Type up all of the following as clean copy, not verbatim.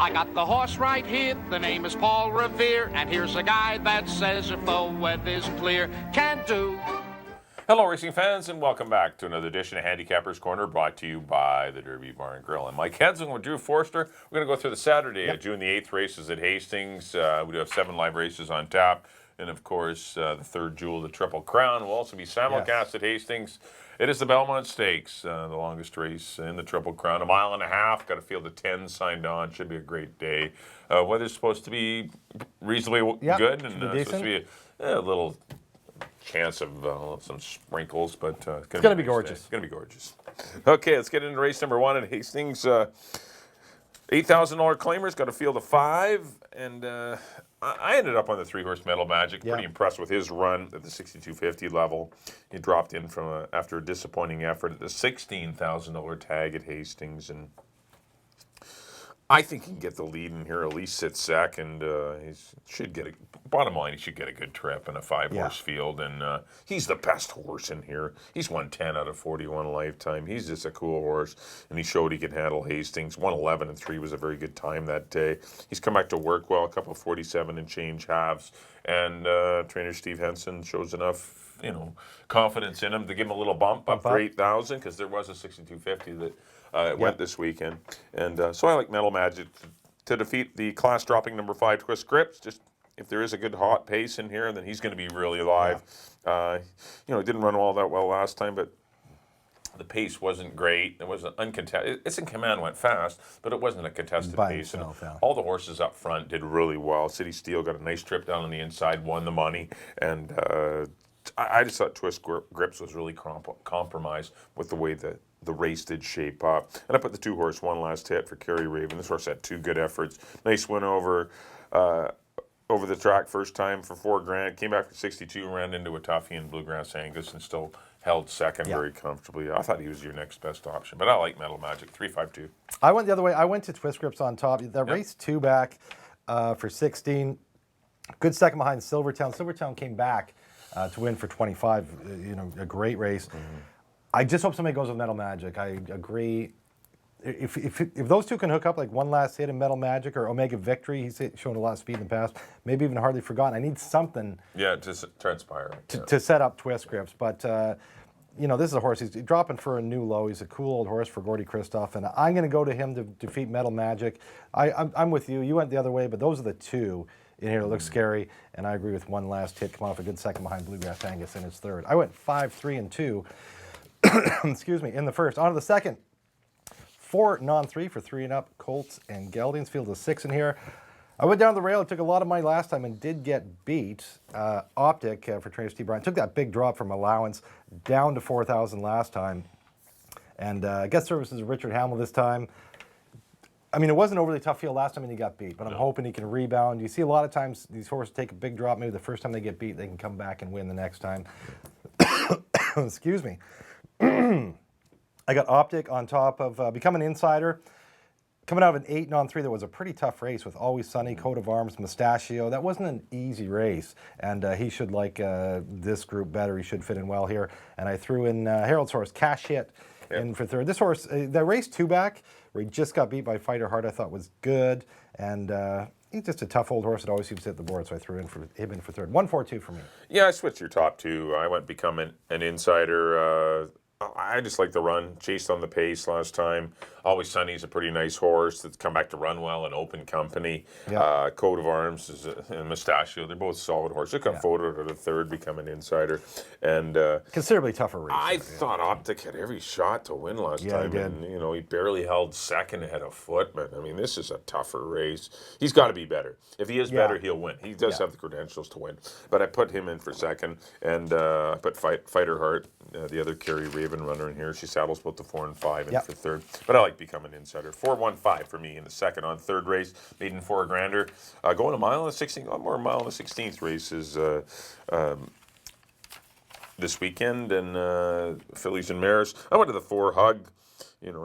I got the horse right here, the name is Paul Revere, and here's a guy that says if the weather's clear, can do. Hello, racing fans, and welcome back to another edition of Handicapper's Corner, brought to you by the Derby Bar and Grill. I'm Mike Hensing with Drew Forster. We're going to go through the Saturday, June the 8th races at Hastings. We do have 7 live races on tap. And, of course, the third jewel, the Triple Crown, will also be simulcast at Hastings. It is the Belmont Stakes, the longest race in the Triple Crown. 1.5 miles. Got a field of 10 signed on. Should be a great day. Weather's supposed to be reasonably good, and supposed to be a little chance of some sprinkles, but it's going to be gorgeous. It's going to be gorgeous. Okay, let's get into race number 1 at Hastings. $8,000 claimers, got a field of 5, and I ended up on the 3-horse Metal Magic. Pretty impressed with his run at the 6250 level. He dropped in from after a disappointing effort at the $16,000 tag at Hastings, and I think he can get the lead in here, at least sit second. He should get bottom line, he should get a good trip in a 5-horse field, and he's the best horse in here. He's won 10 out of 41 lifetime. He's just a cool horse, and he showed he could handle Hastings. 1:11 and 3 was a very good time that day. He's come back to work well, a couple of 47 and change halves, and trainer Steve Henson shows enough, confidence in him to give him a little bump up for 8,000, because there was a 6250 that went this weekend. And so I like Metal Magic to defeat the class-dropping number 5 Twist Grips. Just if there is a good hot pace in here, then he's going to be really live. It didn't run all that well last time, but the pace wasn't great. It wasn't uncontested. It's in command, went fast, but it wasn't a contested pace. And all the horses up front did really well. City Steel got a nice trip down on the inside, won the money, and I just thought Twist Grips was really compromised with the way that the race did shape up. And I put the 2-horse One Last Hit for Kerry Raven. This horse had 2 good efforts. Nice win over the track first time for $4,000. Came back for 62, ran into a toughie in Bluegrass Angus, and still held second very comfortably. I thought he was your next best option, but I like Metal Magic, 3-5-2. I went the other way. I went to Twist Grips on top. The race 2 back for 16. Good second behind Silvertown. Silvertown came back to win for 25. A great race. I just hope somebody goes with Metal Magic. I agree. If those two can hook up, like One Last Hit and Metal Magic, or Omega Victory, he's shown a lot of speed in the past, maybe even Hardly Forgotten. I need something to transpire. To set up Twist Grips. But, this is a horse. He's dropping for a new low. He's a cool old horse for Gordy Kristoff, and I'm going to go to him to defeat Metal Magic. I'm with you. You went the other way, but those are the 2 in here that look scary, and I agree with One Last Hit. Come off a good second behind Bluegrass Angus in his third. I went 5, 3, and 2. Excuse me, in the first. On to the second. 4 non-3 for 3 and up. Colts and Geldings. Field of 6 in here. I went down the rail. It took a lot of money last time and did get beat. Optic for trainer Steve Bryant. Took that big drop from allowance down to 4,000 last time. And guest services of Richard Hamill this time. I mean, it wasn't an overly tough field last time and he got beat, but I'm hoping he can rebound. You see a lot of times these horses take a big drop. Maybe the first time they get beat, they can come back and win the next time. Excuse me. I got Optic on top of Become an Insider. Coming out of an 8 non-3, that was a pretty tough race with Always Sunny, Coat of Arms, Mustachio. That wasn't an easy race, and he should like this group better. He should fit in well here. And I threw in Harold's horse, Cash Hit, in for third. This horse, the race 2 back, where he just got beat by Fighter Heart, I thought was good. And he's just a tough old horse that always seems to hit the board, so I threw him in for third. 1-4-2 for me. Yeah, I switched your top 2. I went Become an Insider. I just like the run. Chased on the pace last time. Always Sunny's a pretty nice horse that's come back to run well in open company. Coat of Arms is and Mustachio. They're both solid horses. They come forward to the third, Become an Insider. And considerably tougher race. I thought Optic had every shot to win last time. And he barely held second ahead of Footman. I mean, this is a tougher race. He's got to be better. If he is better, he'll win. He does have the credentials to win. But I put him in for second, and I put Fighter Heart, the other Kerry Raven runner in here. She saddles both the 4 and 5 in for third. But I like Become an Insider. 4-1-5 for me in the second on third race. Maiden 4 grander. Going a mile and a 16th, a lot more mile and a 16th races this weekend, and fillies and mares. I went to the 4 Hug.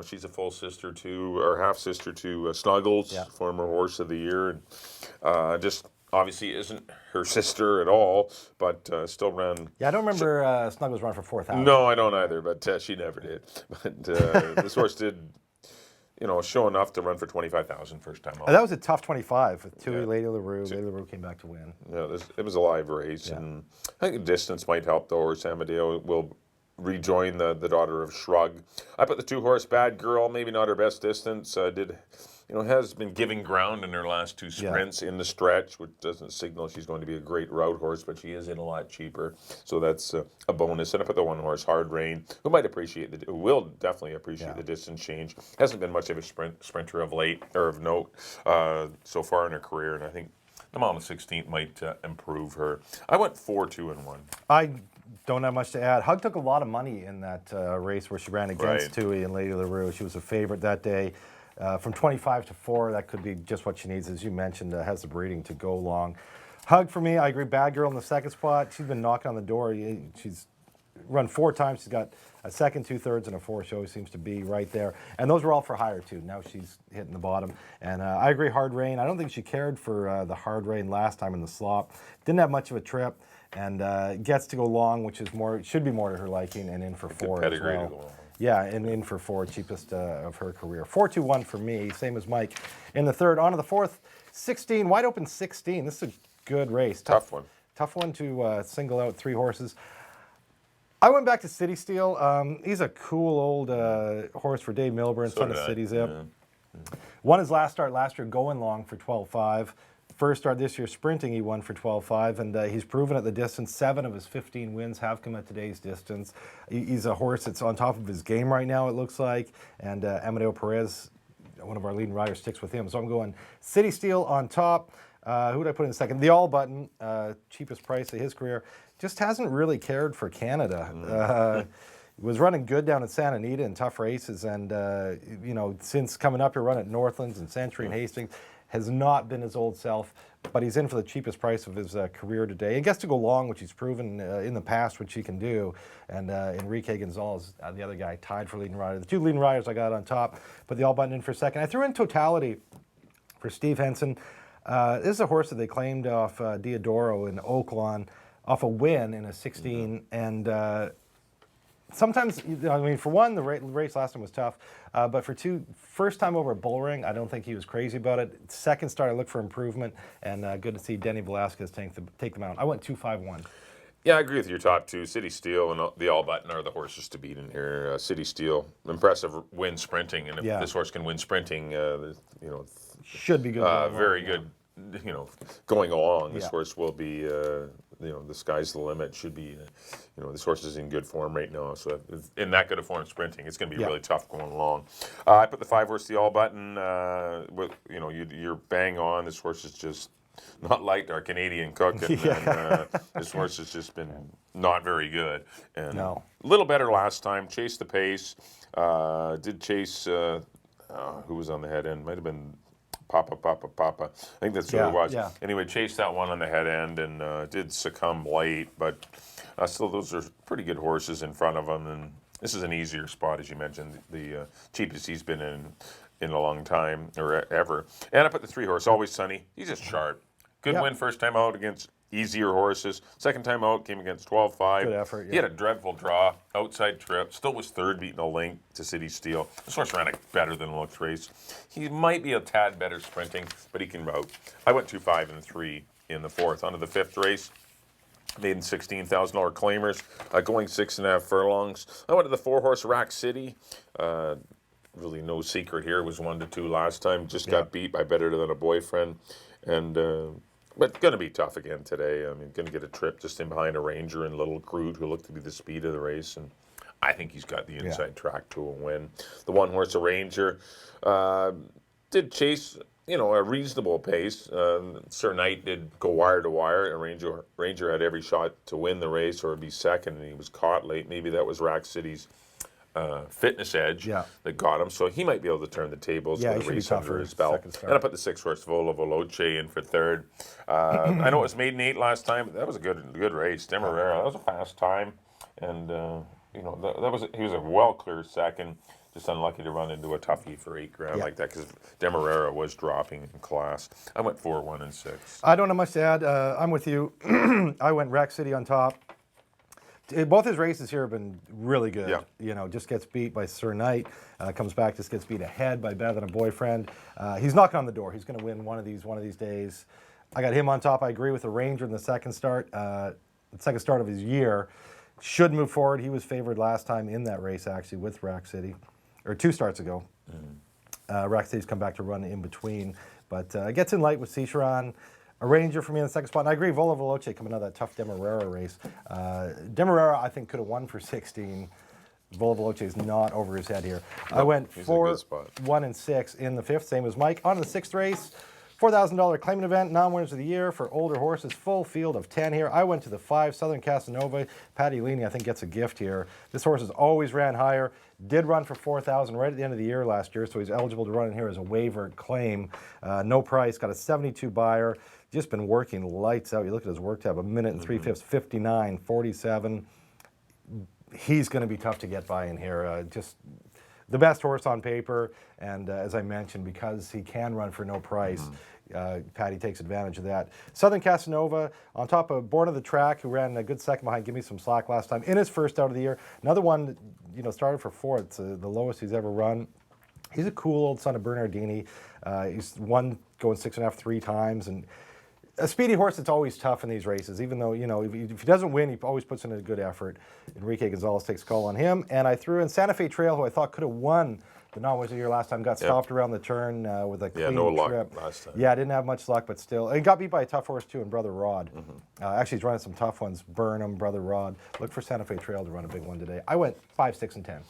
She's a full sister to, or half sister to Snuggles, former horse of the year. And just obviously isn't her sister at all, but still ran. Yeah, I don't remember Snuggles run for 4,000. No, I don't either, but she never did. But this horse did show enough to run for 25,000 first time out. That was a tough 25 with Tui, Yeah. Lady LaRue. Lady LaRue came back to win. Yeah, it was a live race, and I think the distance might help the horse. Amadeo will rejoin the daughter of Shrug. I put the 2-horse Bad Girl, maybe not her best distance. Has been giving ground in her last 2 sprints in the stretch, which doesn't signal she's going to be a great route horse, but she is in a lot cheaper, so that's a bonus. And I put the 1-horse Hard Rain, who will definitely appreciate the distance change. Hasn't been much of a sprinter of late or of note so far in her career, and I think the mile 16th might improve her. I went 4, 2, and 1. I don't have much to add. Hug took a lot of money in that race where she ran against Tui and Lady LaRue. She was a favorite that day. From 25 to 4, that could be just what she needs. As you mentioned, has the breeding to go long. Hug for me, I agree. Bad Girl in the second spot. She's been knocking on the door. She's run 4 times. She's got a second, 2/3, and a 4. She always seems to be right there. And those were all for higher, too. Now she's hitting the bottom. And I agree, Hard Rain. I don't think she cared for the Hard Rain last time in the slop. Didn't have much of a trip. And gets to go long, which is should be more to her liking, and in for 4 as well. To go long. Yeah, and in for 4, cheapest of her career. 4-2-1 for me, same as Mike. In the third, on to the fourth, 16, wide open 16. This is a good race. Tough one. Tough one to single out 3 horses. I went back to City Steel. He's a cool old horse for Dave Milburn, son of City Zip. Yeah. Won his last start last year going long for 12.5. First start this year sprinting, he won for 12.5, and he's proven at the distance. 7 of his 15 wins have come at today's distance. He's a horse that's on top of his game right now, it looks like, and Amadeo Perez, one of our leading riders, sticks with him. So I'm going City Steel on top. Who would I put in second? The All Button, cheapest price of his career. Just hasn't really cared for Canada. Was running good down at Santa Anita in tough races, and since coming up here, run at Northlands and Century and Hastings, has not been his old self, but he's in for the cheapest price of his career today. He gets to go long, which he's proven in the past, which he can do. And Enrique Gonzalez, the other guy, tied for leading rider. The 2 leading riders I got on top, put the All Button in for second. I threw in Totality for Steve Henson. This is a horse that they claimed off Diodoro in Oaklawn, off a win in a 16, and sometimes, for one, the race last time was tough, but for 2, first time over at Bullring, I don't think he was crazy about it. Second start, I look for improvement, and good to see Denny Velasquez take them out. I went 2-5-1. Yeah, I agree with your top 2. City Steel and the All Button are the horses to beat in here. City Steel, impressive win sprinting, and if this horse can win sprinting, should be good. Very good. Going along, this horse will be. The sky's the limit. Should be. This horse is in good form right now. So in that good a form sprinting, it's going to be really tough going along. I put the 5-horse, the All Button. You're bang on. This horse is just not like our Canadian cook, and this horse has just been not very good. And a little better last time. Chased the pace. Did chase. Who was on the head end? Might have been Papa. I think that's who it was. Yeah. Anyway, chased that one on the head end and did succumb late, but still those are pretty good horses in front of him. And this is an easier spot, as you mentioned, the cheapest he's been in a long time or ever. And I put the 3-horse, Always Sunny. He's just sharp. Good win first time out against easier horses. Second time out came against 12.5. Good effort. He had a dreadful draw, outside trip. Still was third, beating a link to City Steel. This horse ran a better than looks race. He might be a tad better sprinting, but he can route. I went 2-5 and 3 in the 4th. On to the 5th race. Made in $16,000 claimers, going 6.5 furlongs. I went to the 4-horse Rack City. Really no secret here. It was 1-2 last time. Just got beat by Better Than a Boyfriend, and. But going to be tough again today. I mean, going to get a trip just in behind a Ranger and Little Crude, who looked to be the speed of the race. And I think he's got the inside track to a win. The 1-horse, a Ranger, did chase, a reasonable pace. Sir Knight did go wire to wire. A Ranger had every shot to win the race or be second, and he was caught late. Maybe that was Rack City's fitness edge that got him, so he might be able to turn the tables with a race under his belt. And I put the 6-horse Vola Veloce in for third. I know it was maiden 8 last time, but that was a good race. Demerara, that was a fast time, and he was a well clear second. Just unlucky to run into a toughie for 8 grand like that because Demerara was dropping in class. I went 4, 1, and 6. I don't have much to add. I'm with you. I went Rack City on top. Both his races here have been really good. Yeah. You know, just gets beat by Sir Knight, comes back, just gets beat ahead by Better Than a Boyfriend. He's knocking on the door. He's going to win one of these days. I got him on top. I agree with the Ranger in the second start. The second start of his year. Should move forward. He was favored last time in that race, actually, with Rack City, or 2 starts ago. Rack City's come back to run in between, but gets in light with Cicheron. A Ranger for me in the second spot. And I agree, Vola Veloce coming out of that tough Demerara race. Demerara, I think, could have won for 16. Vola Veloce is not over his head here. I went 4, 1, and 6 in the 5th, same as Mike. On to the 6th race. $4,000 claimant event, non-winners of the year for older horses, full field of 10 here. I went to the 5, Southern Casanova. Patty Leaney, I think, gets a gift here. This horse has always ran higher, did run for $4,000 right at the end of the year last year, so he's eligible to run in here as a waiver claim. No price, got a 72 buyer, just been working lights out. You look at his work tab, 1 minute and 3/5, 59, 47. He's going to be tough to get by in here. Just the best horse on paper, and as I mentioned, because he can run for no price, Patty takes advantage of that. Southern Casanova on top of Born of the Track, who ran a good second behind Give Me Some Slack last time in his first out of the year. Another one, you know, started for 4th, the lowest he's ever run. He's a cool old son of Bernardini. He's won going 6.5 3 times, and a speedy horse that's always tough in these races, even though, you know, if he doesn't win, he always puts in a good effort. Enrique Gonzalez takes a call on him. And I threw in Santa Fe Trail, who I thought could have won the non-winners of the year last time, got stopped around the turn with a clean no trip. luck last time. Yeah, didn't have much luck, but still. And got beat by a tough horse, too, in Brother Rod. Actually, he's running some tough ones. Burnham, Brother Rod. Look for Santa Fe Trail to run a big one today. I went 5, 6, and 10.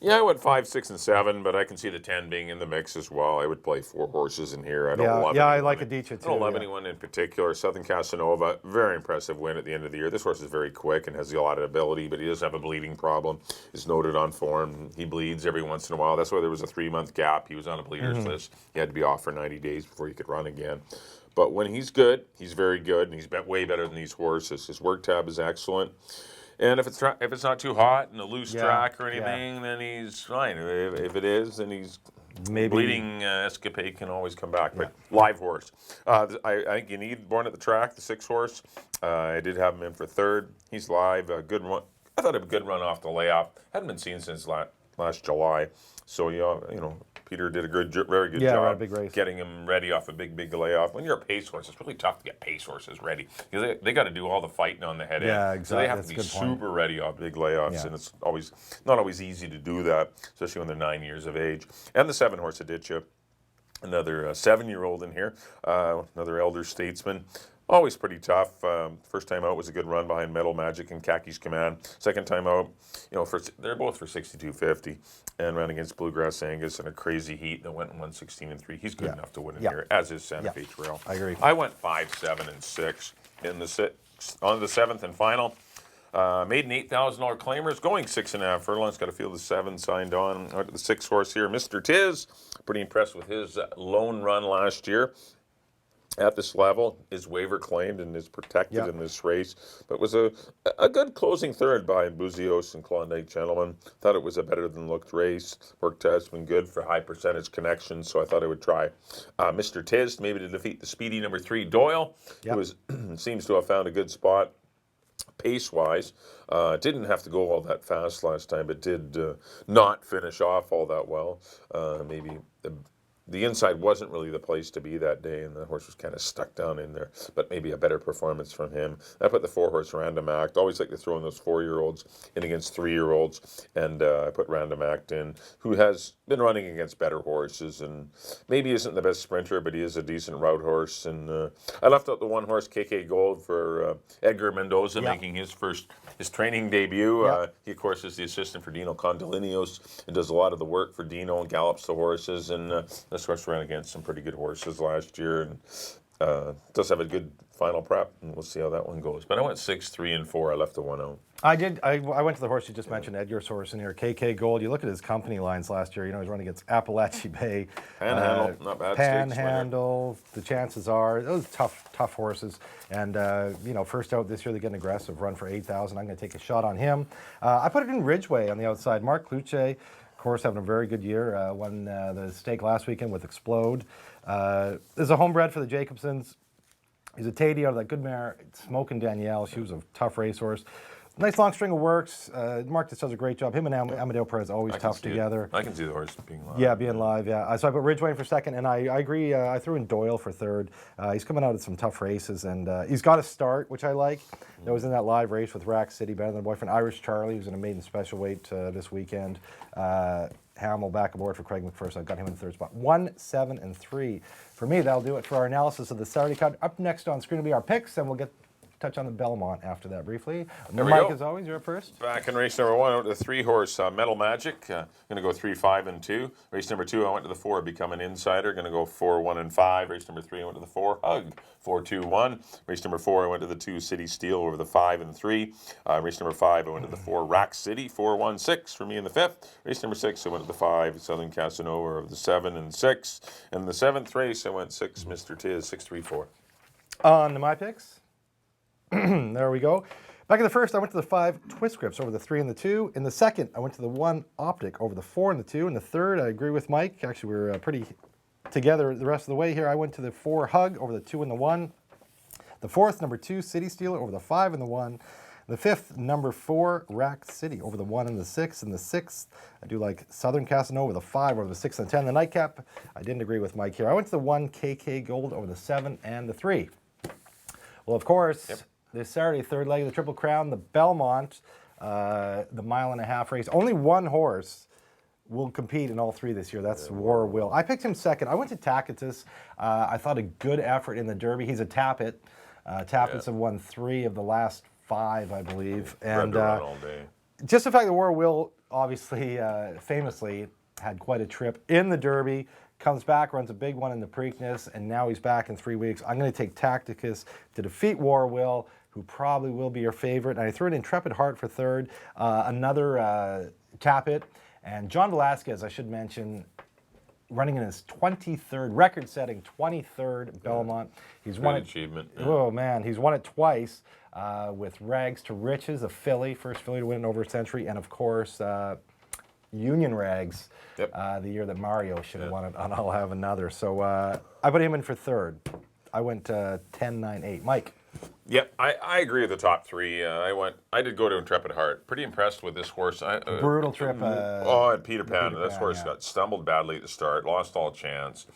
Yeah, I went 5, 6, and 7, but I can see the 10 being in the mix as well. I would play 4 horses in here. I don't love I like Adichie too. I don't love anyone in particular. Southern Casanova, very impressive win at the end of the year. This horse is very quick and has a lot of ability, but he does have a bleeding problem. He's noted on form. He bleeds every once in a while. That's why there was a 3-month gap. He was on a bleeders list. He had to be off for 90 days before he could run again. But when he's good, he's very good, and he's way better than these horses. His work tab is excellent. And if it's not too hot and a loose track or anything, then he's fine. If it is, then he's bleeding. Escapade can always come back. But live horse. I think you need Born at the Track, the 6 horse. I did have him in for 3rd. He's live. A good run. I thought a good run off the layoff. Hadn't been seen since last July. So you know, Peter did a very good job big race. getting him ready off a big layoff. When you're a pace horse, it's really tough to get pace horses ready because they got to do all the fighting on the head end. Exactly. So they have to be super ready off big layoffs, and it's not always easy to do that, especially when they're 9 years of age. And the 7 horse Adichie, another 7-year-old in here, another elder statesman. Always pretty tough. First time out was a good run behind Metal Magic and Kaki's Command. Second time out, you know, they're both for 62.50 and ran against Bluegrass Angus in a crazy heat that went and won 16 and 3. He's good enough to win in here, as is Santa Fe Trail. I agree. I went 5, 7, and 6 in the on the 7th and final. Made an $8,000 claimers, going 6.5 furlongs. Got to feel the 7 signed on. Out to the 6 horse here, Mr. Tiz. Pretty impressed with his lone run last year. At this level, is waiver claimed and is protected in this race, but was a good closing 3rd by Buzios and Klondike Gentleman. Thought it was a better than looked race. Work test been good for high percentage connections, so I thought I would try Mr. Tiz maybe to defeat the speedy number 3 Doyle, who seems to have found a good spot. Pace-wise, didn't have to go all that fast last time, but did not finish off all that well. Maybe the inside wasn't really the place to be that day, and the horse was kind of stuck down in there, but maybe a better performance from him. I put the 4 horse Random Act. Always like to throw in those 4-year-olds in against 3-year-olds, and I put Random Act in, who has been running against better horses, and maybe isn't the best sprinter, but he is a decent route horse. And I left out the 1 horse KK Gold for Edgar Mendoza, making his training debut. He, of course, is the assistant for Dino Condolineos and does a lot of the work for Dino and gallops the horses. And this horse ran against some pretty good horses last year and does have a good final prep, and we'll see how that one goes. But I went 6, 3, and 4. I left the 1 out. I did. I went to the horse you just mentioned, Edgar's horse in here, KK Gold. You look at his company lines last year. You know, he's running against Appalachie Bay. Panhandle, not bad. Panhandle. The chances are those tough horses. And you know, first out this year, they're getting aggressive. Run for 8,000. I'm going to take a shot on him. I put it in Ridgeway on the outside. Mark Cluche, of course, having a very good year. Won the stake last weekend with Explode. There's a homebred for the Jacobsons. He's a Tady out of that good mare, Smokin' Danielle. She was a tough racehorse. Nice long string of works. Mark just does a great job. Him and Amadeo Perez always I can tough see it. together. I can see the horse being live. Yeah, being live, yeah. So I put Ridgeway for second, and I agree. I threw in Doyle for third. He's coming out of some tough races, and he's got a start, which I like. That was in that live race with Rack City, Better Than Boyfriend. Irish Charlie, who's in a maiden special weight this weekend. Hamill back aboard for Craig McPherson. I've got him in the third spot. 1, 7, and 3. For me, that'll do it for our analysis of the Saturday card. Up next on screen will be our picks, and we'll touch on the Belmont after that briefly. There we Mike, go. as always, you're up first. Back in race number 1, I went to the 3-horse Metal Magic. Going to go 3, 5, and 2. Race number 2, I went to the 4, Become an Insider. Going to go 4, 1, and 5. Race number 3, I went to the 4, Hug. 4, 2, 1. Race number 4, I went to the 2, City Steel over the 5 and 3. Race number 5, I went to the 4, Rack City. 4, 1, 6 for me in the 5th. Race number 6, I went to the 5, Southern Casanova over the 7 and 6. And in the 7th race, I went 6, Mr. Tiz, 6, 3, 4. On to my picks. There we go. Back in the first, I went to the 5 Twist Grips over the 3 and the 2. In the second, I went to the 1 Optic over the 4 and the 2. In the third, I agree with Mike. Actually, we were pretty together the rest of the way here. I went to the 4 Hug over the 2 and the 1. The fourth, number 2 City Stealer over the 5 and the 1. The fifth, number 4 Rack City over the 1 and the 6. In the sixth, I do like Southern Casanova over the 5 over the 6 and the 10. The nightcap, I didn't agree with Mike here. I went to the 1 KK Gold over the 7 and the 3. Well, of course, this Saturday, third leg of the Triple Crown, the Belmont, the 1.5-mile race. Only one horse will compete in all 3 this year. That's War Will. I picked him second. I went to Tacitus. I thought a good effort in the Derby. He's a Tappet. Tappets have won 3 of the last 5, I believe. And all day. just the fact that War Will obviously famously had quite a trip in the Derby, comes back, runs a big one in the Preakness, and now he's back in 3 weeks. I'm going to take Tacticus to defeat War Will, who probably will be your favorite. And I threw in Intrepid Heart for third, another Tappet. And John Velasquez, I should mention, running in his 23rd, record-setting 23rd Belmont. He's won it. Achievement. Oh, man. He's won it twice with Rags to Riches, a filly, first filly to win in over a century, and, of course, Union Rags, the year that Mario should have won it, and I'll have another. So I put him in for third. I went 10, 9, 8. Mike? Yep, I agree with the top 3. I did go to Intrepid Heart. Pretty impressed with this horse. Brutal trip. At Peter Pan. Peter This Pan, horse yeah. got stumbled badly at the start, lost all chance,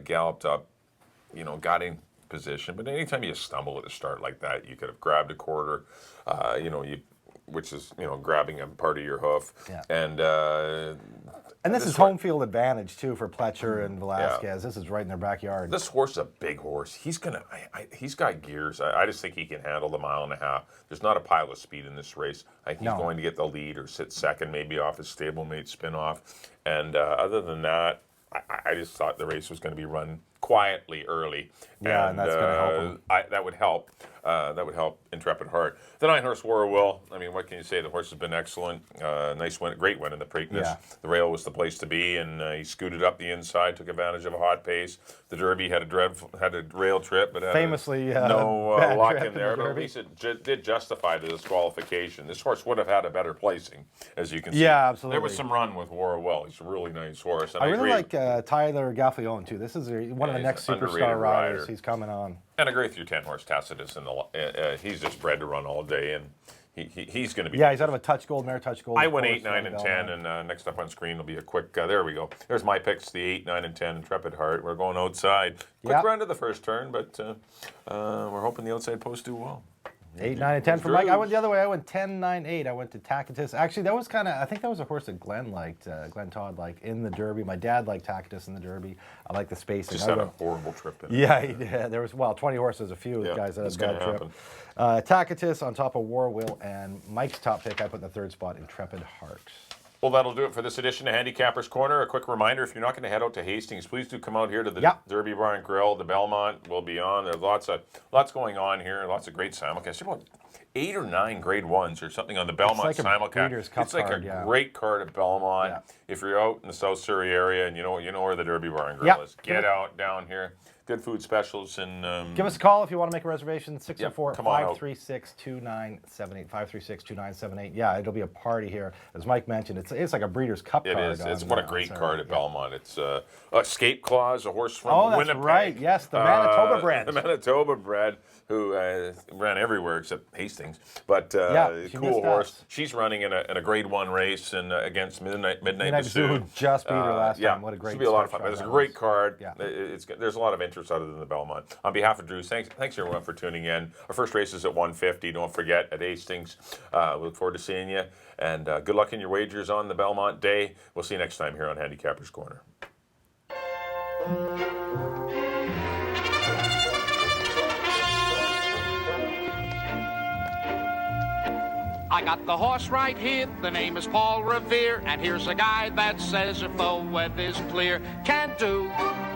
galloped up, got in position. But anytime you stumble at the start like that, you could have grabbed a quarter, which is grabbing a part of your hoof, Yeah. And this is home field advantage, too, for Pletcher and Velasquez. This is right in their backyard. This horse is a big horse. He's got gears. I just think he can handle the 1.5 miles. There's not a pile of speed in this race. I think he's going to get the lead or sit second, maybe off his stablemate spin off. And other than that, I just thought the race was going to be run quietly early. Yeah, and that's going to help him. That would help. That would help Intrepid Heart. The 9-horse War Will. I mean, what can you say? The horse has been excellent. Nice win, great win in the Preakness. Yeah. The rail was the place to be, and he scooted up the inside, took advantage of a hot pace. The Derby had a rail trip, but had Famously, no bad luck trip in there. in the But at Derby. least it did justify the disqualification. This horse would have had a better placing, as you can see. Yeah, absolutely. There was some run with War Will. He's a really nice horse. And I really agree. like Tyler Gaffione, too. This is one of the he's next an superstar underrated riders. rider. He's coming on. And I agree with your 10-horse Tacitus. He's just bred to run all day, and he's going to be. Yeah, he's out of a Touch Gold, Mare Touch Gold. I went horse 8, 9, and 10, and next up on screen will be a quick. There we go. There's my picks: the 8, 9, and 10 Intrepid Heart. We're going outside. Quick run to the first turn, but we're hoping the outside posts do well. 8, 9, and 10 for Mike. I went the other way. I went 10, 9, 8. I went to Tacitus. Actually, that was I think that was a horse that Glenn liked, Glenn Todd liked in the Derby. My dad liked Tacitus in the Derby. I like the spacing. Just had a horrible trip in it. Yeah, he did. There was, 20 horses, a few guys that had it's a bad gonna trip. Tacitus on top of War Will, and Mike's top pick, I put in the third spot, Intrepid Heart. Well, that'll do it for this edition of Handicapper's Corner. A quick reminder, if you're not going to head out to Hastings, please do come out here to the Derby Bar and Grill. The Belmont will be on. There's lots going on here, lots of great simulcasts. About 8 or 9 grade 1s or something on the Belmont It's like a Breeders' simulcast. Cup It's like card, a great card at Belmont. Yeah. If you're out in the South Surrey area and you know where the Derby Bar and Grill is, get out down here. good food specials. And give us a call if you want to make a reservation. 604-536-2978. 536-2978. Yeah, it'll be a party here. As Mike mentioned, it's like a Breeders' Cup It card. is. It's what a great Saturday. card at Belmont. It's Escape Clause, a horse from Oh, that's Winnipeg. right. Yes, the Manitoba bred. The Manitoba bred, who ran everywhere except Hastings. But Yeah, she cool missed horse. us. She's running in a Grade 1 race and against Midnight Zoo, who Bassoon. just beat her last Yeah, time. What a great should be a lot of stretch fun. run It's a that great was. card. Yeah. There's a lot of interest other than the Belmont. On behalf of Drew, thanks everyone for tuning in. Our first race is at 150. Don't forget at Hastings. We look forward to seeing you. And good luck in your wagers on the Belmont Day. We'll see you next time here on Handicapper's Corner. I got the horse right here, the name is Paul Revere, and here's a guy that says if the weather's clear, can't do